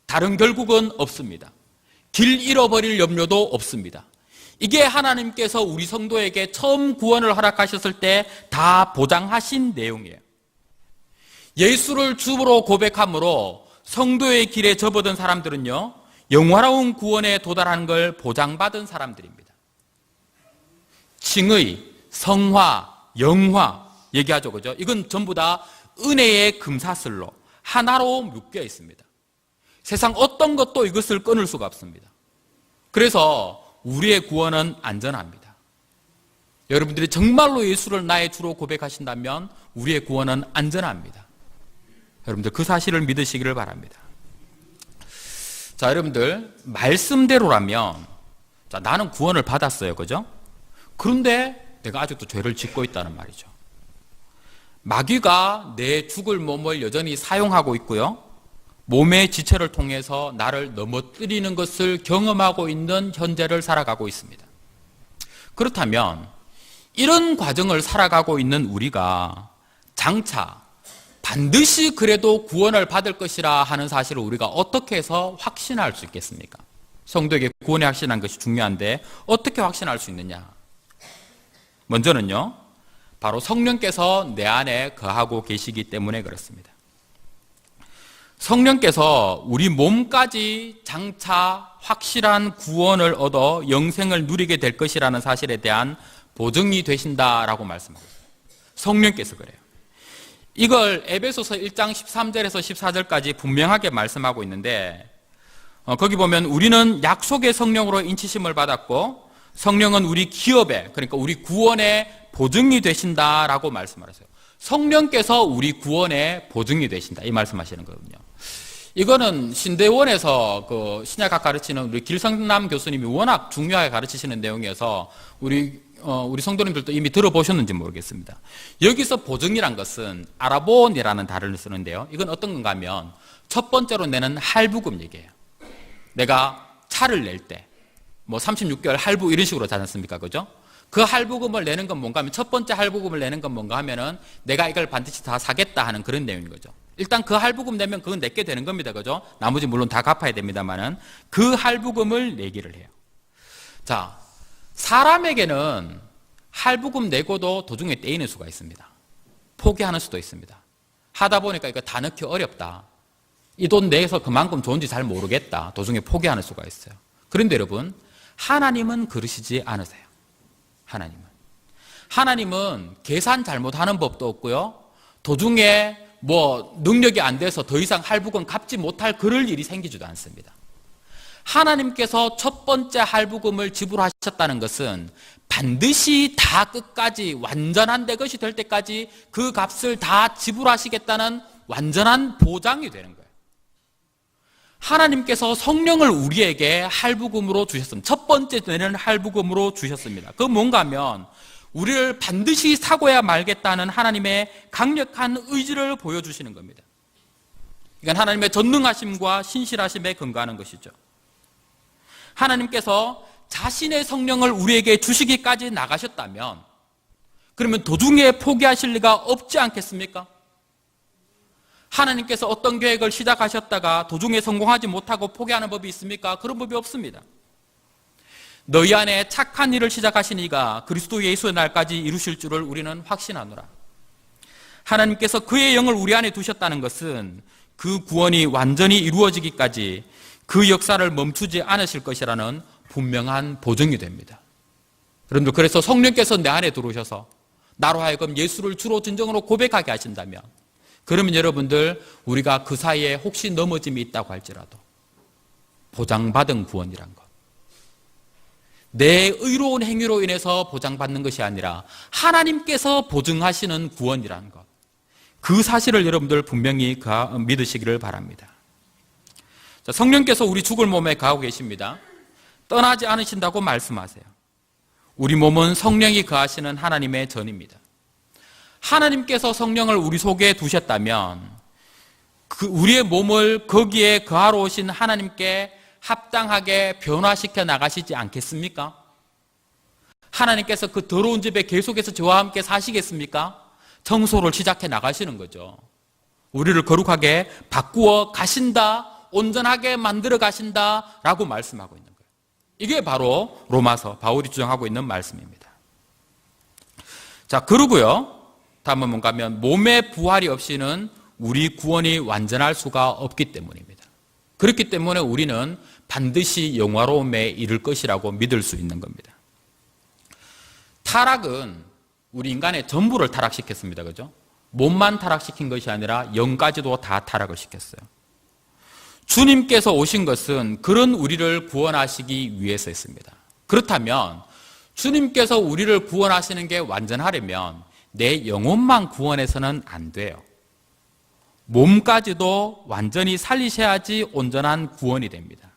다른 결국은 없습니다. 길 잃어버릴 염려도 없습니다. 이게 하나님께서 우리 성도에게 처음 구원을 허락하셨을 때 다 보장하신 내용이에요. 예수를 주로 고백함으로 성도의 길에 접어든 사람들은요, 영화로운 구원에 도달하는 걸 보장받은 사람들입니다. 칭의, 성화, 영화 얘기하죠, 그죠? 이건 전부 다 은혜의 금사슬로 하나로 묶여 있습니다. 세상 어떤 것도 이것을 끊을 수가 없습니다. 그래서 우리의 구원은 안전합니다. 여러분들이 정말로 예수를 나의 주로 고백하신다면 우리의 구원은 안전합니다. 여러분들 그 사실을 믿으시기를 바랍니다. 자, 여러분들 말씀대로라면 나는 구원을 받았어요, 그죠? 그런데 내가 아직도 죄를 짓고 있다는 말이죠. 마귀가 내 죽을 몸을 여전히 사용하고 있고요, 몸의 지체를 통해서 나를 넘어뜨리는 것을 경험하고 있는 현재를 살아가고 있습니다. 그렇다면 이런 과정을 살아가고 있는 우리가 장차 반드시 그래도 구원을 받을 것이라 하는 사실을 우리가 어떻게 해서 확신할 수 있겠습니까? 성도에게 구원에 확신한 것이 중요한데 어떻게 확신할 수 있느냐? 먼저는요, 바로 성령께서 내 안에 거하고 계시기 때문에 그렇습니다. 성령께서 우리 몸까지 장차 확실한 구원을 얻어 영생을 누리게 될 것이라는 사실에 대한 보증이 되신다라고 말씀하고 있습니다. 성령께서 그래요. 이걸 에베소서 1장 13절에서 14절까지 분명하게 말씀하고 있는데, 거기 보면 우리는 약속의 성령으로 인치심을 받았고 성령은 우리 기업에, 그러니까 우리 구원의 보증이 되신다라고 말씀하셨어요. 성령께서 우리 구원의 보증이 되신다, 이 말씀하시는 거거든요. 이거는 신대원에서 그 신약학 가르치는 우리 길성남 교수님이 워낙 중요하게 가르치시는 내용이어서 우리 성도님들도 이미 들어보셨는지 모르겠습니다. 여기서 보증이란 것은 아라본이라는 단어를 쓰는데요, 이건 어떤 건가 하면 첫 번째로 내는 할부금 얘기예요. 내가 차를 낼 때 36개월 할부 이런 식으로 하지 않습니까? 그죠? 그 할부금을 내는 건 뭔가 하면, 첫 번째 할부금을 내는 건 뭔가 하면은 내가 이걸 반드시 다 사겠다 하는 그런 내용인 거죠. 일단 그 할부금 내면 그건 내게 되는 겁니다. 그죠? 나머지 물론 다 갚아야 됩니다만은 그 할부금을 내기를 해요. 자, 사람에게는 할부금 내고도 도중에 떼이는 수가 있습니다. 포기하는 수도 있습니다. 하다 보니까 이거 다 넣기 어렵다, 이 돈 내서 그만큼 좋은지 잘 모르겠다, 도중에 포기하는 수가 있어요. 그런데 여러분, 하나님은 그러시지 않으세요. 하나님은 계산 잘못하는 법도 없고요, 도중에 능력이 안 돼서 더 이상 할부금 갚지 못할 그럴 일이 생기지도 않습니다. 하나님께서 첫 번째 할부금을 지불하셨다는 것은 반드시 다 끝까지 완전한 내 것이 될 때까지 그 값을 다 지불하시겠다는 완전한 보장이 되는 거예요. 하나님께서 성령을 우리에게 할부금으로 주셨습니다. 첫 번째 내는 할부금으로 주셨습니다. 그건 뭔가 하면 우리를 반드시 사고야 말겠다는 하나님의 강력한 의지를 보여주시는 겁니다. 이건 하나님의 전능하심과 신실하심에 근거하는 것이죠. 하나님께서 자신의 성령을 우리에게 주시기까지 나가셨다면 그러면 도중에 포기하실 리가 없지 않겠습니까? 하나님께서 어떤 계획을 시작하셨다가 도중에 성공하지 못하고 포기하는 법이 있습니까? 그런 법이 없습니다. 너희 안에 착한 일을 시작하신 이가 그리스도 예수의 날까지 이루실 줄을 우리는 확신하노라. 하나님께서 그의 영을 우리 안에 두셨다는 것은 그 구원이 완전히 이루어지기까지 그 역사를 멈추지 않으실 것이라는 분명한 보증이 됩니다. 여러분들, 그래서 성령께서 내 안에 들어오셔서 나로 하여금 예수를 주로 진정으로 고백하게 하신다면, 그러면 여러분들, 우리가 그 사이에 혹시 넘어짐이 있다고 할지라도 보장받은 구원이란 것, 내 의로운 행위로 인해서 보장받는 것이 아니라 하나님께서 보증하시는 구원이라는 것. 그 사실을 여러분들 분명히 믿으시기를 바랍니다. 자, 성령께서 우리 죽을 몸에 거하고 계십니다. 떠나지 않으신다고 말씀하세요. 우리 몸은 성령이 거하시는 하나님의 전입니다. 하나님께서 성령을 우리 속에 두셨다면 우리의 몸을 거기에 거하러 오신 하나님께 합당하게 변화시켜 나가시지 않겠습니까? 하나님께서 그 더러운 집에 계속해서 저와 함께 사시겠습니까? 청소를 시작해 나가시는 거죠. 우리를 거룩하게 바꾸어 가신다, 온전하게 만들어 가신다라고 말씀하고 있는 거예요. 이게 바로 로마서 바울이 주장하고 있는 말씀입니다. 자, 그러고요. 다음은 뭔가 하면 몸의 부활이 없이는 우리 구원이 완전할 수가 없기 때문입니다. 그렇기 때문에 우리는 반드시 영화로움에 이를 것이라고 믿을 수 있는 겁니다. 타락은 우리 인간의 전부를 타락시켰습니다. 그죠? 몸만 타락시킨 것이 아니라 영까지도 다 타락을 시켰어요. 주님께서 오신 것은 그런 우리를 구원하시기 위해서였습니다. 그렇다면 주님께서 우리를 구원하시는 게 완전하려면 내 영혼만 구원해서는 안 돼요. 몸까지도 완전히 살리셔야지 온전한 구원이 됩니다.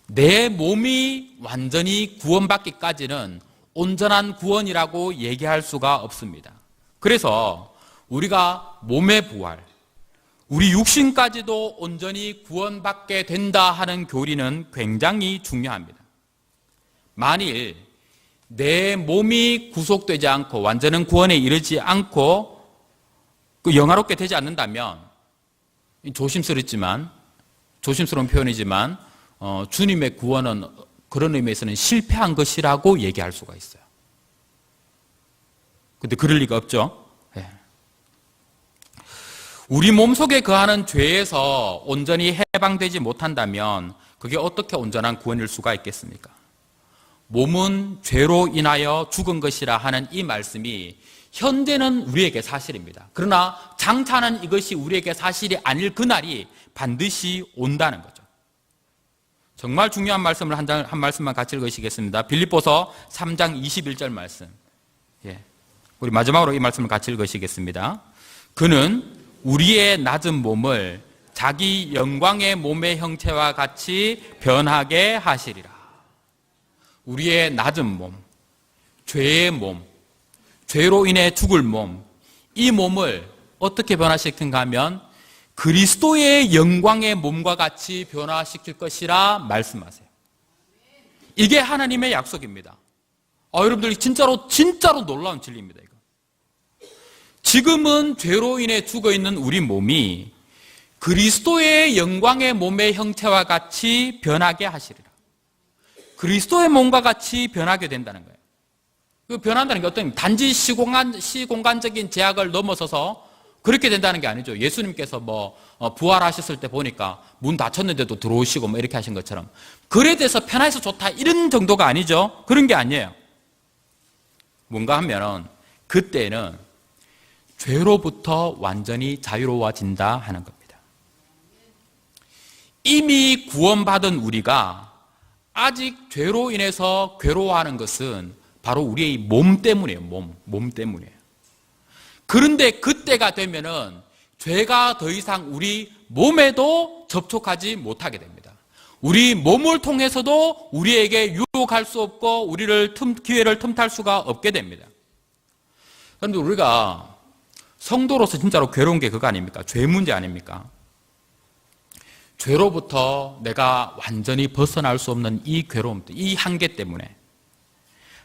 내 몸이 완전히 구원받기까지는 온전한 구원이라고 얘기할 수가 없습니다. 그래서 우리가 몸의 부활, 우리 육신까지도 온전히 구원받게 된다 하는 교리는 굉장히 중요합니다. 만일 내 몸이 구속되지 않고 완전한 구원에 이르지 않고 영화롭게 되지 않는다면 조심스러운 표현이지만 주님의 구원은 그런 의미에서는 실패한 것이라고 얘기할 수가 있어요. 근데 그럴 리가 없죠. 네. 우리 몸속에 거하는 죄에서 온전히 해방되지 못한다면 그게 어떻게 온전한 구원일 수가 있겠습니까? 몸은 죄로 인하여 죽은 것이라 하는 이 말씀이 현재는 우리에게 사실입니다. 그러나 장차는 이것이 우리에게 사실이 아닐 그날이 반드시 온다는 거죠. 정말 중요한 말씀을 한 말씀만 같이 읽으시겠습니다. 빌립보서 3장 21절 말씀. 예. 우리 마지막으로 이 말씀을 같이 읽으시겠습니다. 그는 우리의 낮은 몸을 자기 영광의 몸의 형체와 같이 변하게 하시리라. 우리의 낮은 몸, 죄의 몸, 죄로 인해 죽을 몸, 이 몸을 어떻게 변화시킨가 하면 그리스도의 영광의 몸과 같이 변화시킬 것이라 말씀하세요. 이게 하나님의 약속입니다. 여러분들 진짜로 놀라운 진리입니다. 이거. 지금은 죄로 인해 죽어 있는 우리 몸이 그리스도의 영광의 몸의 형체와 같이 변하게 하시리라. 그리스도의 몸과 같이 변하게 된다는 거예요. 그 변한다는 게 어떤 단지 시공간적인 제약을 넘어서서 그렇게 된다는 게 아니죠. 예수님께서 부활하셨을 때 보니까 문 닫혔는데도 들어오시고 이렇게 하신 것처럼 그래 돼서 편해서 좋다 이런 정도가 아니죠. 그런 게 아니에요. 뭔가 하면은 그때는 죄로부터 완전히 자유로워진다 하는 겁니다. 이미 구원받은 우리가 아직 죄로 인해서 괴로워하는 것은 바로 우리의 몸 때문이에요. 몸 때문이에요. 그런데 그때가 되면은 죄가 더 이상 우리 몸에도 접촉하지 못하게 됩니다. 우리 몸을 통해서도 우리에게 유혹할 수 없고 우리를 기회를 틈탈 수가 없게 됩니다. 그런데 우리가 성도로서 진짜로 괴로운 게 그거 아닙니까? 죄 문제 아닙니까? 죄로부터 내가 완전히 벗어날 수 없는 이 괴로움, 이 한계 때문에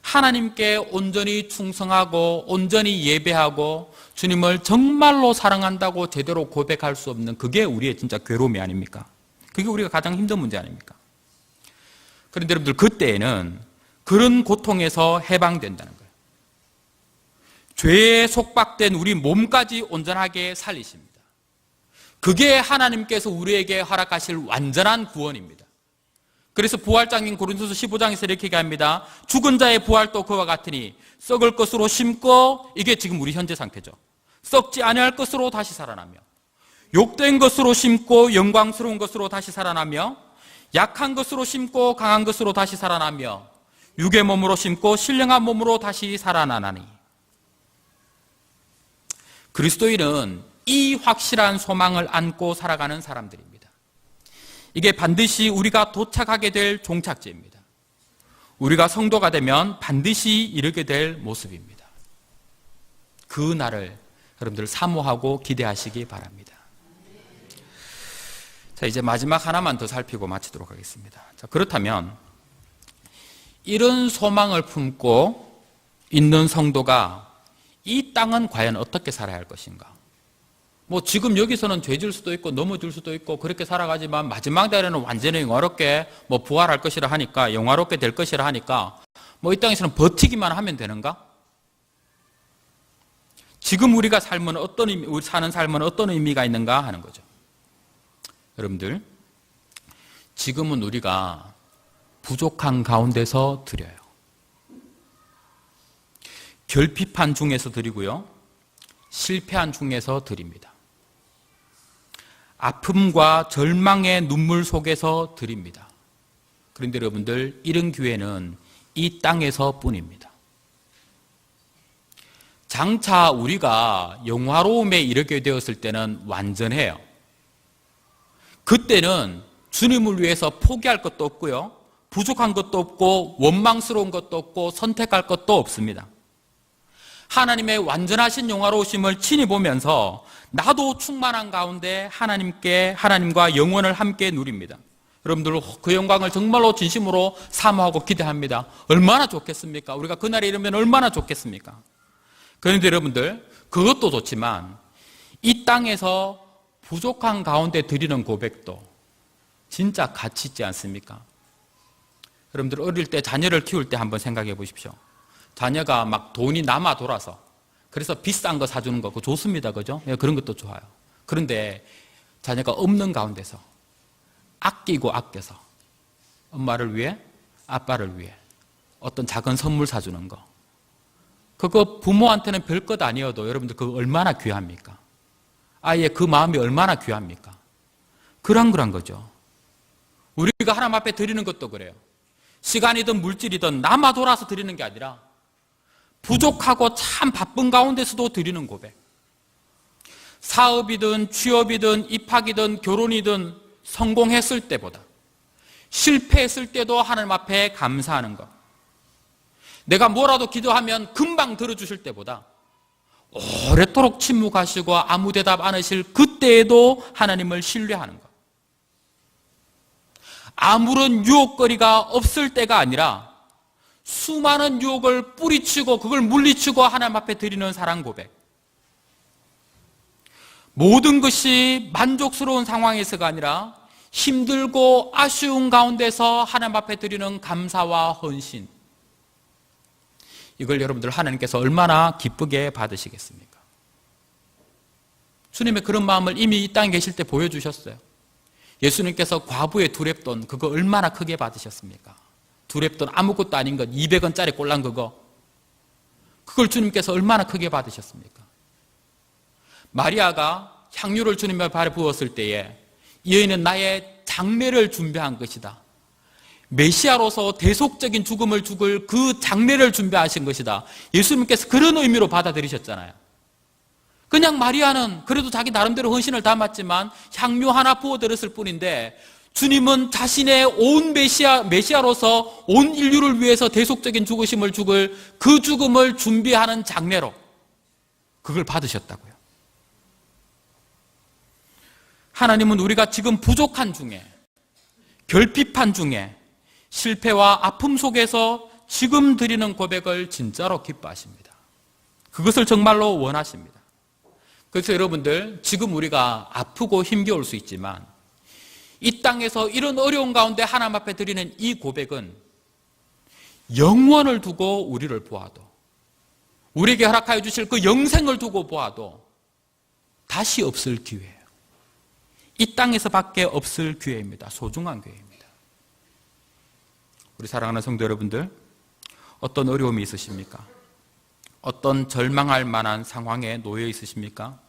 하나님께 온전히 충성하고 온전히 예배하고 주님을 정말로 사랑한다고 제대로 고백할 수 없는 그게 우리의 진짜 괴로움이 아닙니까? 그게 우리가 가장 힘든 문제 아닙니까? 그런데 여러분들 그때에는 그런 고통에서 해방된다는 거예요. 죄에 속박된 우리 몸까지 온전하게 살리십니다. 그게 하나님께서 우리에게 허락하실 완전한 구원입니다. 그래서 부활장인 고린도서 15장에서 이렇게 얘기합니다. 죽은 자의 부활도 그와 같으니 썩을 것으로 심고 이게 지금 우리 현재 상태죠. 썩지 아니할 것으로 다시 살아나며 욕된 것으로 심고 영광스러운 것으로 다시 살아나며 약한 것으로 심고 강한 것으로 다시 살아나며 육의 몸으로 심고 신령한 몸으로 다시 살아나나니. 그리스도인은 이 확실한 소망을 안고 살아가는 사람들입니다. 이게 반드시 우리가 도착하게 될 종착지입니다. 우리가 성도가 되면 반드시 이르게 될 모습입니다. 그 날을 여러분들 사모하고 기대하시기 바랍니다. 자, 이제 마지막 하나만 더 살피고 마치도록 하겠습니다. 자, 그렇다면 이런 소망을 품고 있는 성도가 이 땅은 과연 어떻게 살아야 할 것인가? 지금 여기서는 죄질 수도 있고 넘어질 수도 있고 그렇게 살아가지만 마지막 날에는 완전히 영화롭게 부활할 것이라 하니까, 영화롭게 될 것이라 하니까 이 땅에서는 버티기만 하면 되는가? 지금 우리가 사는 삶은 어떤 의미가 있는가 하는 거죠. 여러분들, 지금은 우리가 부족한 가운데서 드려요. 결핍한 중에서 드리고요, 실패한 중에서 드립니다. 아픔과 절망의 눈물 속에서 드립니다. 그런데 여러분들, 이런 기회는 이 땅에서 뿐입니다. 장차 우리가 영화로움에 이르게 되었을 때는 완전해요. 그때는 주님을 위해서 포기할 것도 없고요, 부족한 것도 없고 원망스러운 것도 없고 선택할 것도 없습니다. 하나님의 완전하신 영화로우심을 친히 보면서 나도 충만한 가운데 하나님과 영원을 함께 누립니다. 여러분들, 그 영광을 정말로 진심으로 사모하고 기대합니다. 얼마나 좋겠습니까? 우리가 그날에 이르면 얼마나 좋겠습니까? 그런데 여러분들, 그것도 좋지만 이 땅에서 부족한 가운데 드리는 고백도 진짜 가치 있지 않습니까? 여러분들, 어릴 때 자녀를 키울 때 한번 생각해 보십시오. 자녀가 막 돈이 남아 돌아서 그래서 비싼 거 사주는 거, 그거 좋습니다. 그죠? 그런 것도 좋아요. 그런데 자녀가 없는 가운데서 아끼고 아껴서 엄마를 위해, 아빠를 위해 어떤 작은 선물 사주는 거, 그거 부모한테는 별것 아니어도 여러분들 그거 얼마나 귀합니까? 아이의 그 마음이 얼마나 귀합니까? 그런 거죠. 우리가 하나님 앞에 드리는 것도 그래요. 시간이든 물질이든 남아 돌아서 드리는 게 아니라 부족하고 참 바쁜 가운데서도 드리는 고백. 사업이든 취업이든 입학이든 결혼이든 성공했을 때보다 실패했을 때도 하나님 앞에 감사하는 것. 내가 뭐라도 기도하면 금방 들어주실 때보다 오래도록 침묵하시고 아무 대답 안 하실 그때에도 하나님을 신뢰하는 것. 아무런 유혹거리가 없을 때가 아니라 수많은 유혹을 뿌리치고 그걸 물리치고 하나님 앞에 드리는 사랑 고백. 모든 것이 만족스러운 상황에서가 아니라 힘들고 아쉬운 가운데서 하나님 앞에 드리는 감사와 헌신. 이걸 여러분들 하나님께서 얼마나 기쁘게 받으시겠습니까? 주님의 그런 마음을 이미 이 땅에 계실 때 보여주셨어요. 예수님께서 과부의 두렙돈, 그거 얼마나 크게 받으셨습니까? 두렙돈 아무것도 아닌 것, 200원짜리 꼴랑 그걸 주님께서 얼마나 크게 받으셨습니까? 마리아가 향유를 주님의 발에 부었을 때에 이 여인은 나의 장례를 준비한 것이다. 메시아로서 대속적인 죽음을 죽을 그 장례를 준비하신 것이다. 예수님께서 그런 의미로 받아들이셨잖아요. 그냥 마리아는 그래도 자기 나름대로 헌신을 담았지만 향유 하나 부어드렸을 뿐인데, 주님은 자신의 온 메시아로서 온 인류를 위해서 대속적인 죽으심을 죽을 그 죽음을 준비하는 장례로 그걸 받으셨다고요. 하나님은 우리가 지금 부족한 중에, 결핍한 중에, 실패와 아픔 속에서 지금 드리는 고백을 진짜로 기뻐하십니다. 그것을 정말로 원하십니다. 그래서 여러분들, 지금 우리가 아프고 힘겨울 수 있지만 이 땅에서 이런 어려운 가운데 하나님 앞에 드리는 이 고백은 영원을 두고 우리를 보아도, 우리에게 허락하여 주실 그 영생을 두고 보아도 다시 없을 기회예요. 이 땅에서밖에 없을 기회입니다. 소중한 기회입니다. 우리 사랑하는 성도 여러분들, 어떤 어려움이 있으십니까? 어떤 절망할 만한 상황에 놓여 있으십니까?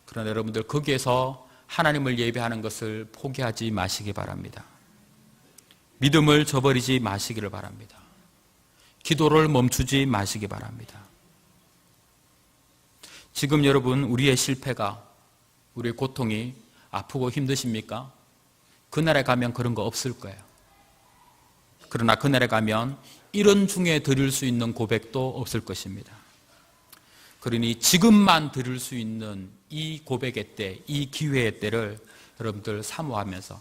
그러나 여러분들, 거기에서 하나님을 예배하는 것을 포기하지 마시기 바랍니다. 믿음을 저버리지 마시기를 바랍니다. 기도를 멈추지 마시기 바랍니다. 지금 여러분, 우리의 실패가, 우리의 고통이 아프고 힘드십니까? 그날에 가면 그런 거 없을 거예요. 그러나 그날에 가면 이런 중에 드릴 수 있는 고백도 없을 것입니다. 그러니 지금만 드릴 수 있는 이 고백의 때, 이 기회의 때를 여러분들 사모하면서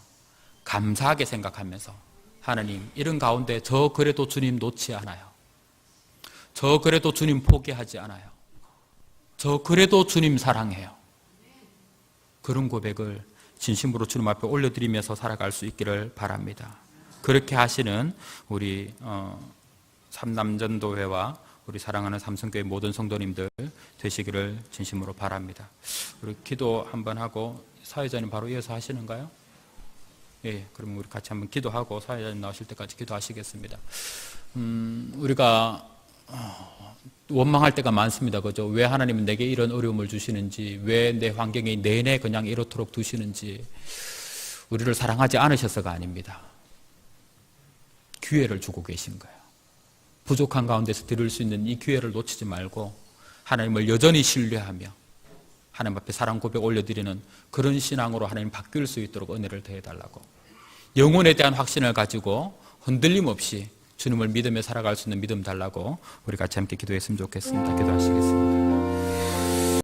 감사하게 생각하면서 하나님, 이런 가운데 저 그래도 주님 놓지 않아요. 저 그래도 주님 포기하지 않아요. 저 그래도 주님 사랑해요. 그런 고백을 진심으로 주님 앞에 올려드리면서 살아갈 수 있기를 바랍니다. 그렇게 하시는 우리 삼남전도회와 우리 사랑하는 삼성교회 모든 성도님들 되시기를 진심으로 바랍니다. 우리 기도 한번 하고 사회자님 바로 이어서 하시는가요? 예, 그럼 우리 같이 한번 기도하고 사회자님 나오실 때까지 기도하시겠습니다. 우리가 원망할 때가 많습니다. 그죠? 왜 하나님은 내게 이런 어려움을 주시는지, 왜 내 환경이 내내 그냥 이렇도록 두시는지, 우리를 사랑하지 않으셔서가 아닙니다. 기회를 주고 계신 거예요. 부족한 가운데서 드릴 수 있는 이 기회를 놓치지 말고 하나님을 여전히 신뢰하며 하나님 앞에 사랑 고백 올려드리는 그런 신앙으로 하나님 바뀔 수 있도록 은혜를 더해달라고, 영혼에 대한 확신을 가지고 흔들림 없이 주님을 믿으며 살아갈 수 있는 믿음 달라고 우리 같이 함께 기도했으면 좋겠습니다. 기도하시겠습니다.